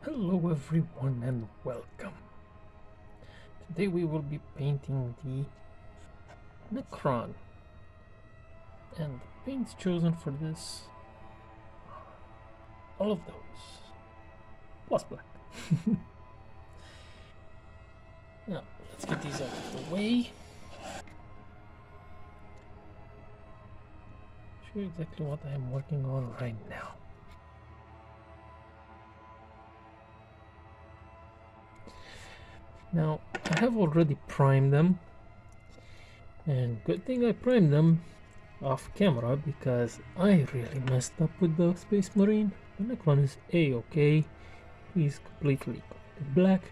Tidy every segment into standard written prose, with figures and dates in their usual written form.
Hello everyone and welcome. Today we will be painting the Necron, and the paints chosen for this are all of those plus black. Now let's get these out of the way. Show you exactly what I am working on right now. Now I have already primed them, and good thing I primed them off camera because I really messed up with the Space Marine. The Necron is a-okay, he's completely black,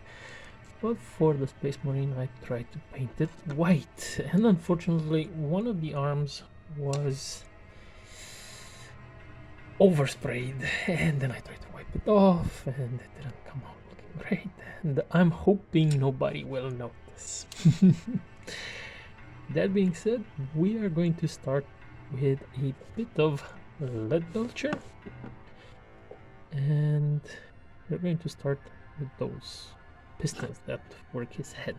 but for the Space Marine I tried to paint it white, and unfortunately one of the arms was oversprayed, and then I tried to wipe it off and it didn't come out looking great, and I'm hoping nobody will notice. That being said, we are going to start with a bit of lead belcher, and we're going to start with those pistons that work his head.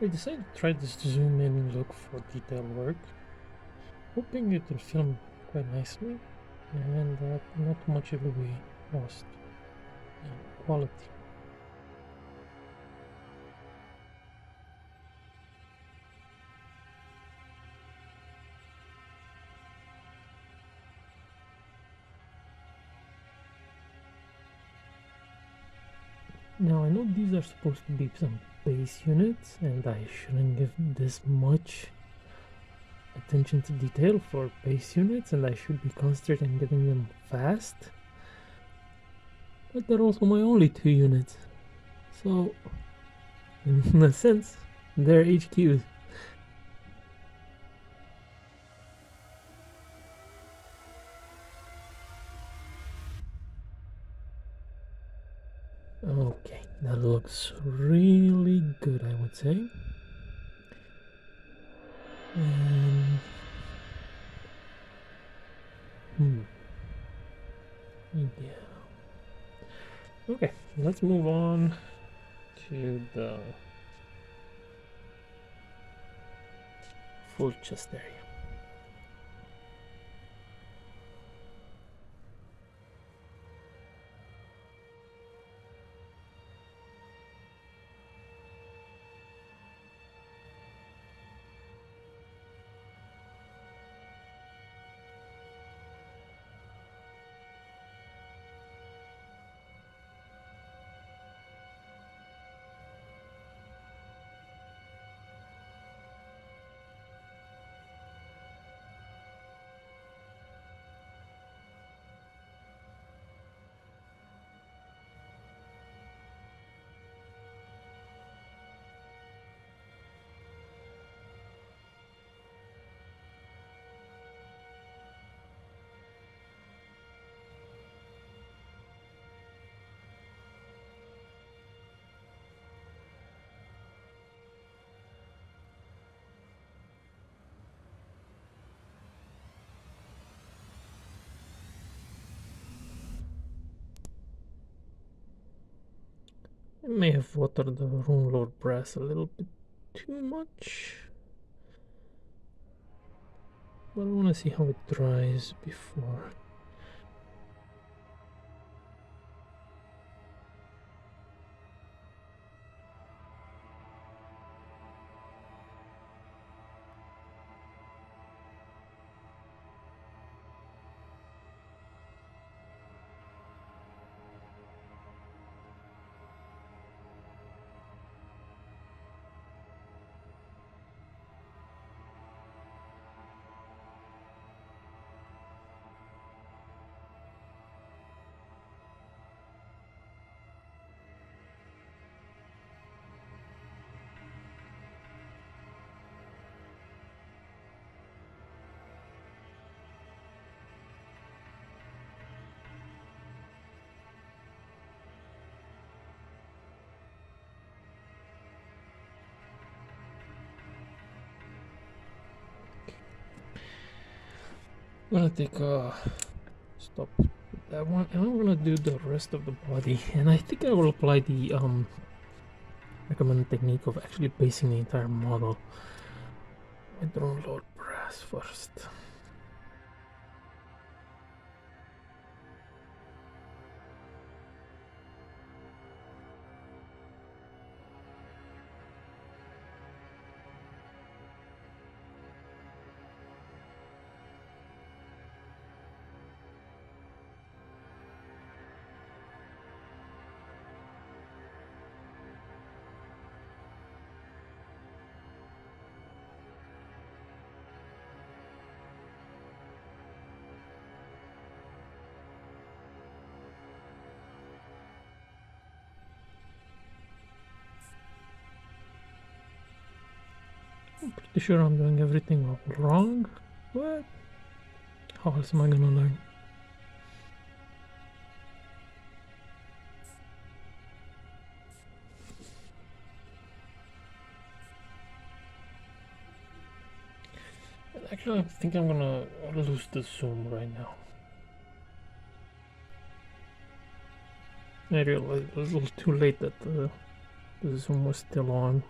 I decided to try this zoom in and look for detail work, hoping it will film quite nicely and that not much will be lost in quality. Now I know these are supposed to be some base units and I shouldn't give this much attention to detail for base units, and I should be concentrating on getting them fast, but they're also my only 2 units, so in a sense they're HQs. Okay, that looks really good, I would say. And yeah. Okay, let's move on to the full chest area. I may have watered the Rune Lord brass a little bit too much, but I want to see how it dries before. gonna take stop with that one, and I'm gonna do the rest of the body, and I think I will apply the recommended technique of actually basing the entire model with drone load brass first. I'm pretty sure I'm doing everything wrong. What? How else am I gonna learn? Actually, I think I'm gonna lose the zoom right now. I realized it was a little too late that the zoom was still on.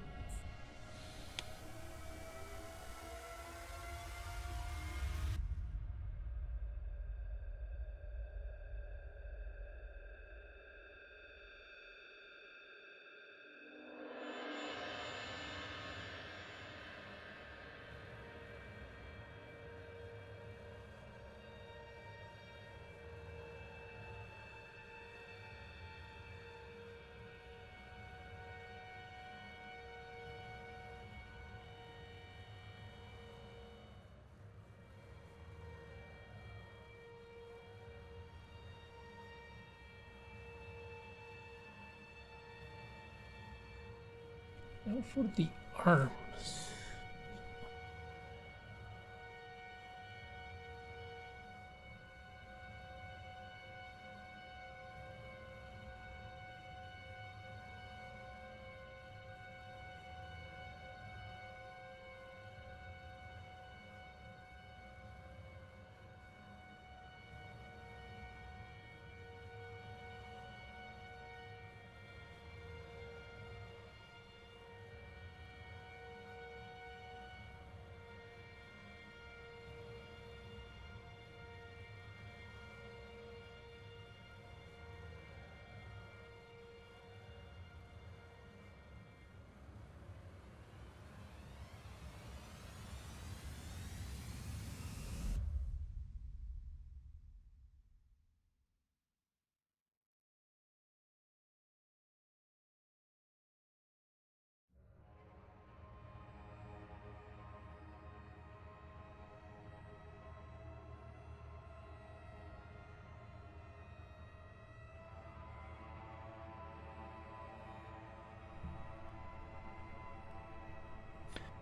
Now for the arms.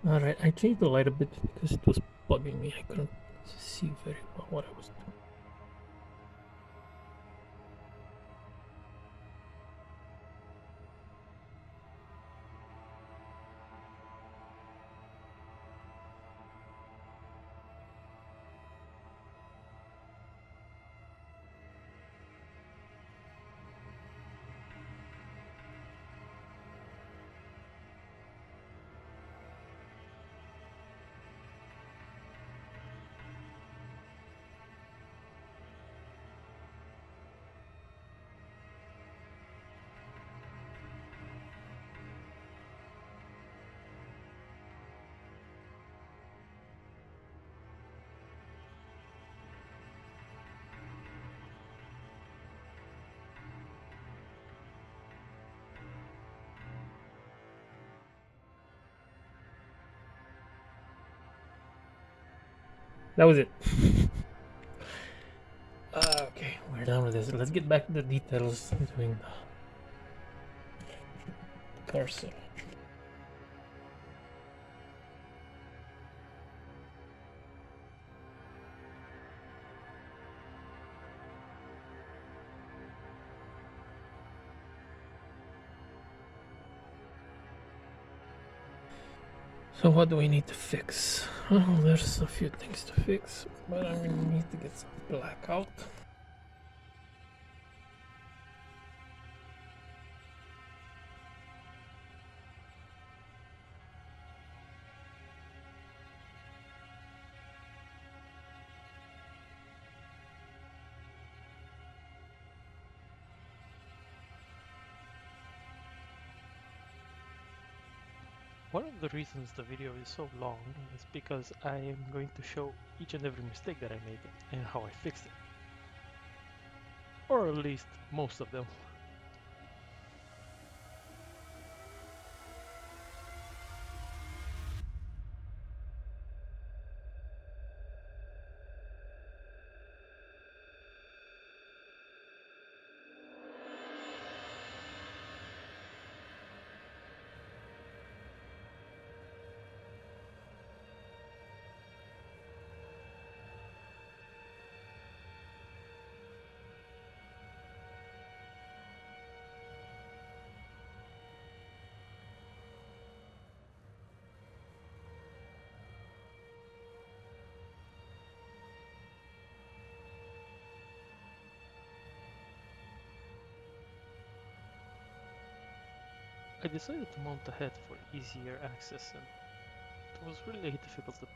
Alright, I changed the light a bit because it was bugging me. I couldn't see very well what I was doing. That was it. Okay, we're done with this. Let's get back to the details doing the torso. So what do we need to fix? Well, there's a few things to fix, but I'm gonna need to get some black out. One of the reasons the video is so long is because I am going to show each and every mistake that I made and how I fixed it. Or at least most of them. I decided to mount the head for easier access, and it was really difficult to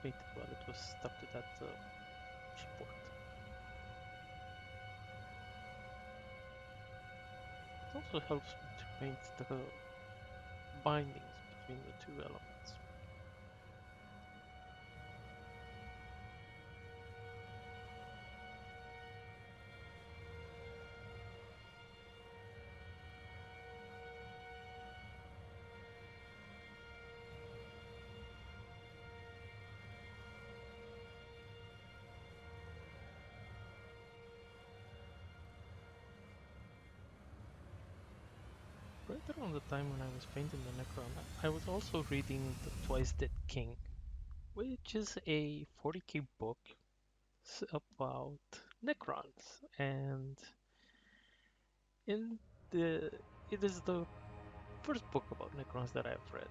paint it while it was stuck to that support. It also helps me to paint the bindings between the two elements. Right around the time when I was painting the Necron, I was also reading The Twice Dead King, which is a 40k book about Necrons, and in the it is the first book about Necrons that I've read.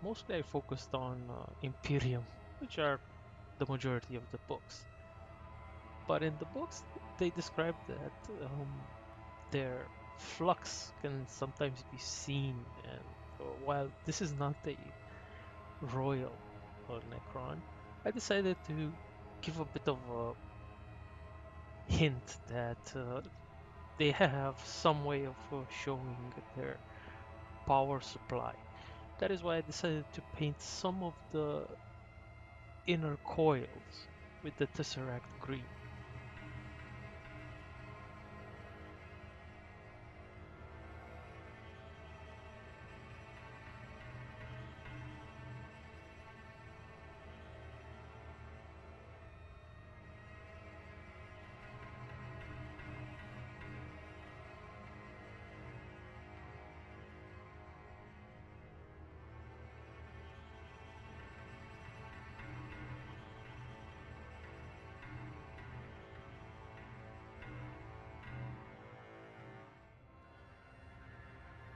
Mostly I focused on Imperium, which are the majority of the books. But in the books, they describe that their flux can sometimes be seen, and while this is not a royal Necron, I decided to give a bit of a hint that they have some way of showing their power supply. That is why I decided to paint some of the inner coils with the Tesseract green.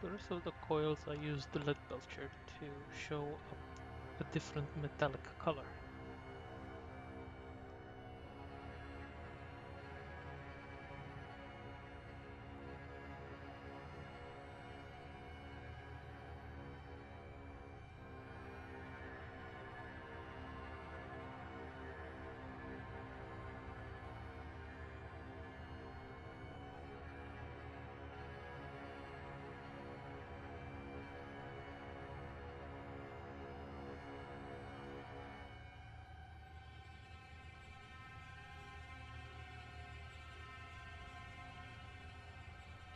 The rest of the coils I used the lead belcher to show a different metallic color.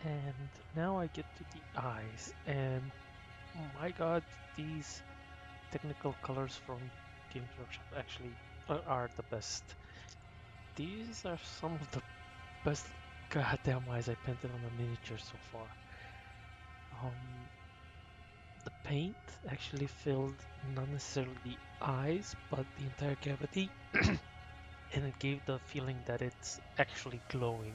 And now I get to the eyes, and my god, these technical colors from Games Workshop actually are the best. These are some of the best goddamn eyes I painted on a miniature so far. Um, the paint actually filled not necessarily the eyes, but the entire cavity, and it gave the feeling that it's actually glowing.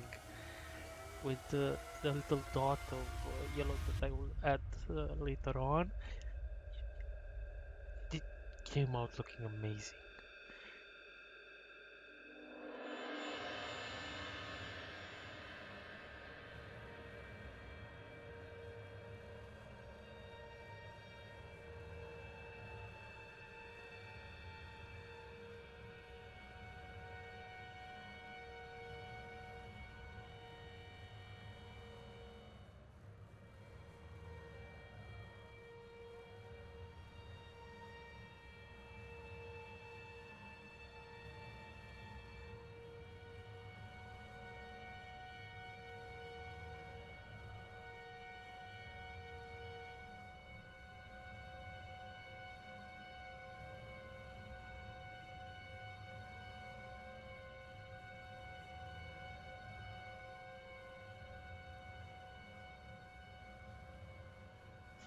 With the little dot of yellow that I will add later on, it came out looking amazing.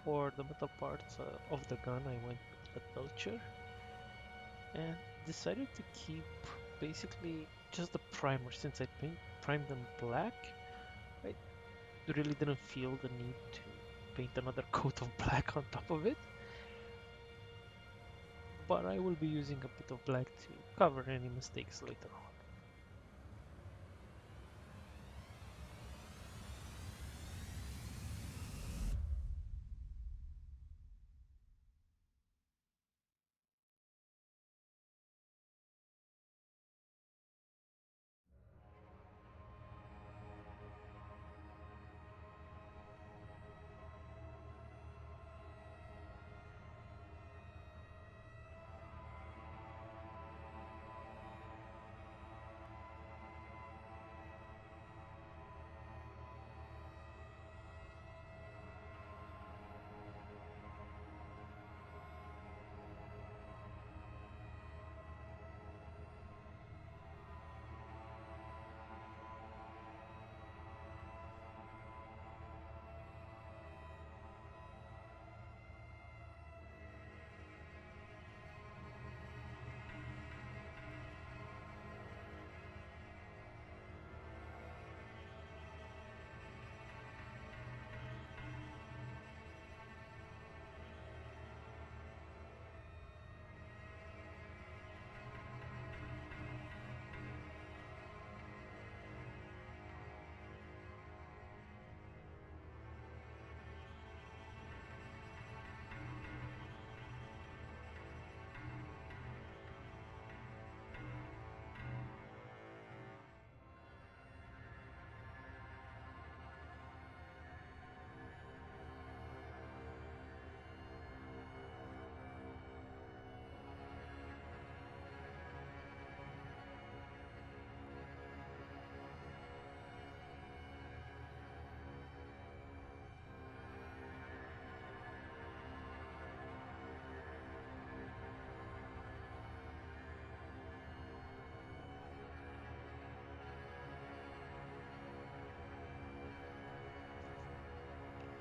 For the metal parts of the gun, I went with the Belcher and decided to keep basically just the primer since I primed them black. I really didn't feel the need to paint another coat of black on top of it, but I will be using a bit of black to cover any mistakes later on.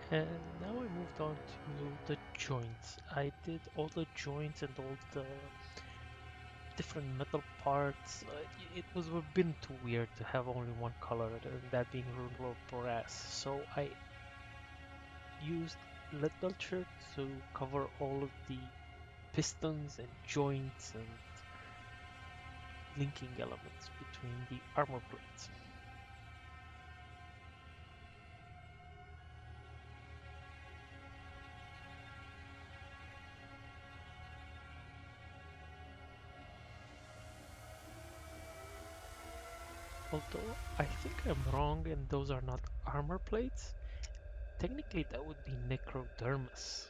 And now I moved on to the joints. I did all the joints and all the different metal parts. It was a bit too weird to have only one color, and that being ruler brass. So I used lead belcher to cover all of the pistons and joints and linking elements between the armor plates. Although I think I'm wrong and those are not armor plates, technically that would be necrodermis.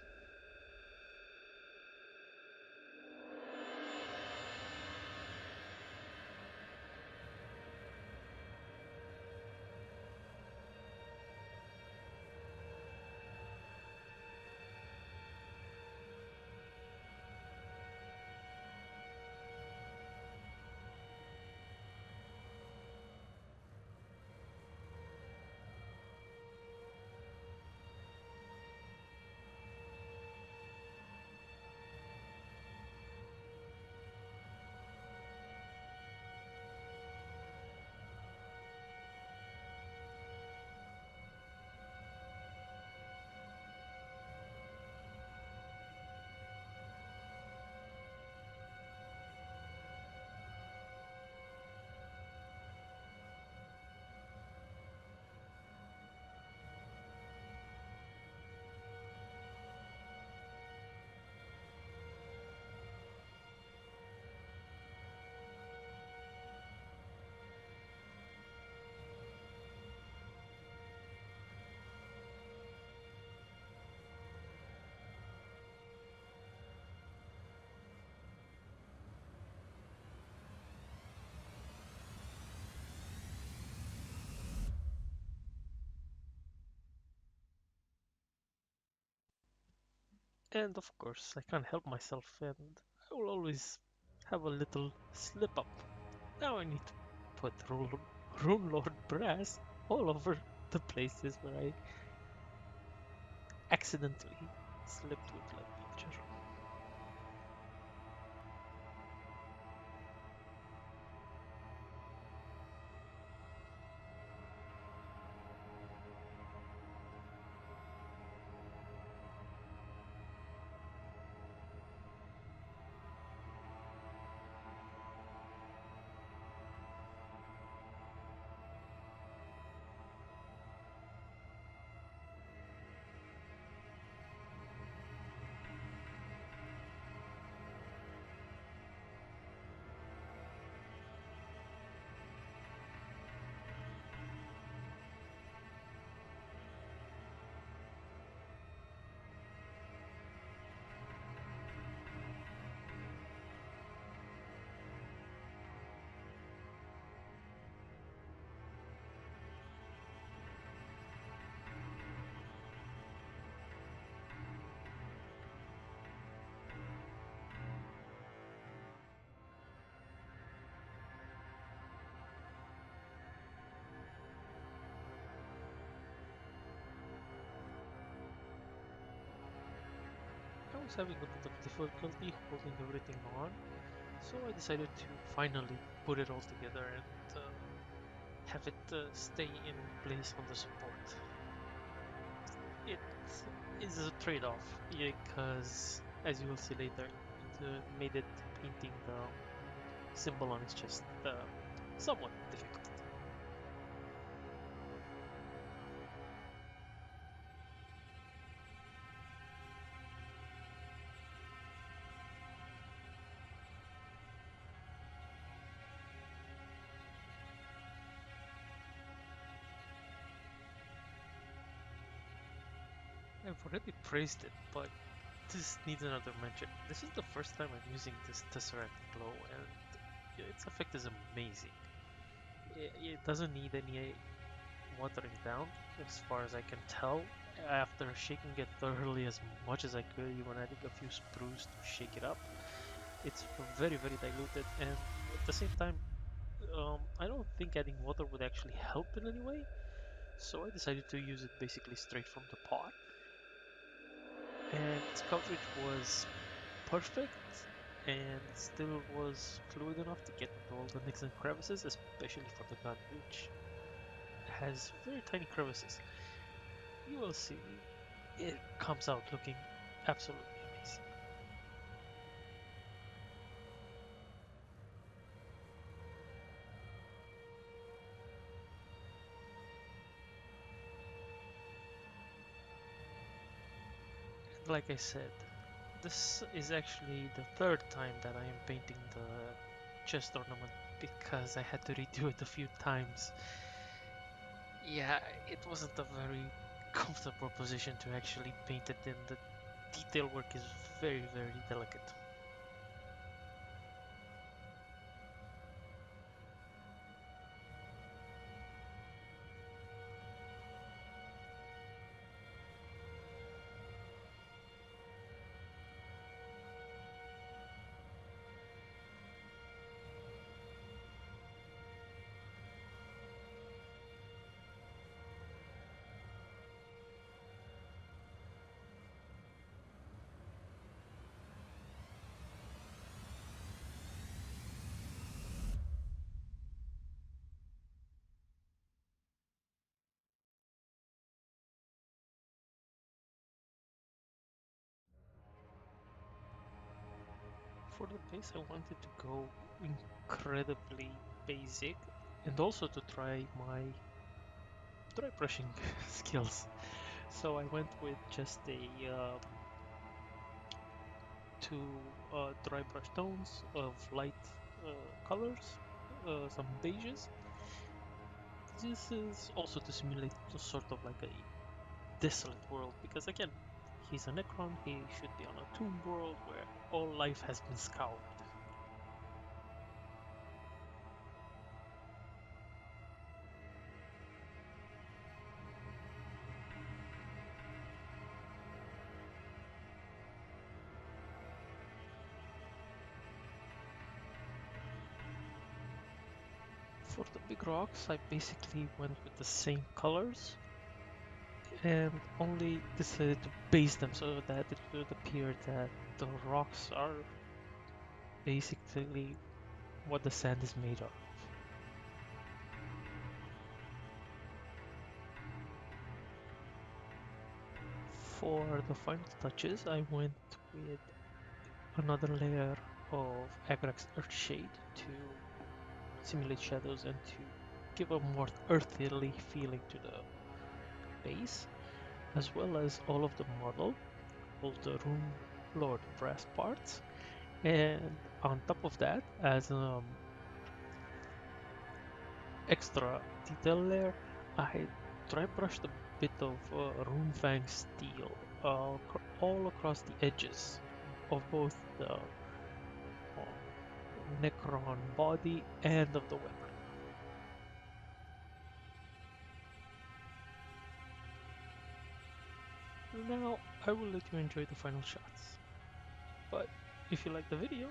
And of course, I can't help myself, and I will always have a little slip up. Now I need to put Rune Lord Brass all over the places where I accidentally slipped with Lead Belcher. I was having a bit of difficulty holding everything on, so I decided to finally put it all together and have it stay in place on the support. It is a trade-off because, as you will see later, it made it painting the symbol on his chest somewhat difficult. I've already praised it, but this needs another mention. This is the first time I'm using this Tesseract Glow, and its effect is amazing. It doesn't need any watering down, as far as I can tell. After shaking it thoroughly as much as I could, even adding a few sprues to shake it up, it's very, very diluted, and at the same time, I don't think adding water would actually help in any way, so I decided to use it basically straight from the pot. And its coverage was perfect, and still was fluid enough to get into all the nicks and crevices, especially for the gun, which has very tiny crevices. You will see, it comes out looking absolutely amazing. And like I said, this is actually the third time that I am painting the chest ornament because I had to redo it a few times. Yeah, it wasn't a very comfortable position to actually paint it in. The detail work is very, very delicate. For the base, I wanted to go incredibly basic and also to try my dry brushing skills. So I went with just a two dry brush tones of light colors, some beiges. This is also to simulate sort of like a desolate world because again, he's a Necron, he should be on a tomb world where all life has been scoured. For the big rocks, I basically went with the same colors and only decided to base them so that it would appear that the rocks are basically what the sand is made of. For the final touches, I went with another layer of Agrax Earthshade to simulate shadows and to give a more earthly feeling to the base, as well as all of the model, all the Rune Lord brass parts, and on top of that, as extra detail layer, I dry brushed a bit of Runefang steel all across the edges of both the Necron body and of the weapon. Now I will let you enjoy the final shots. But if you like the video,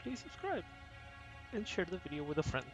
please subscribe and share the video with a friend.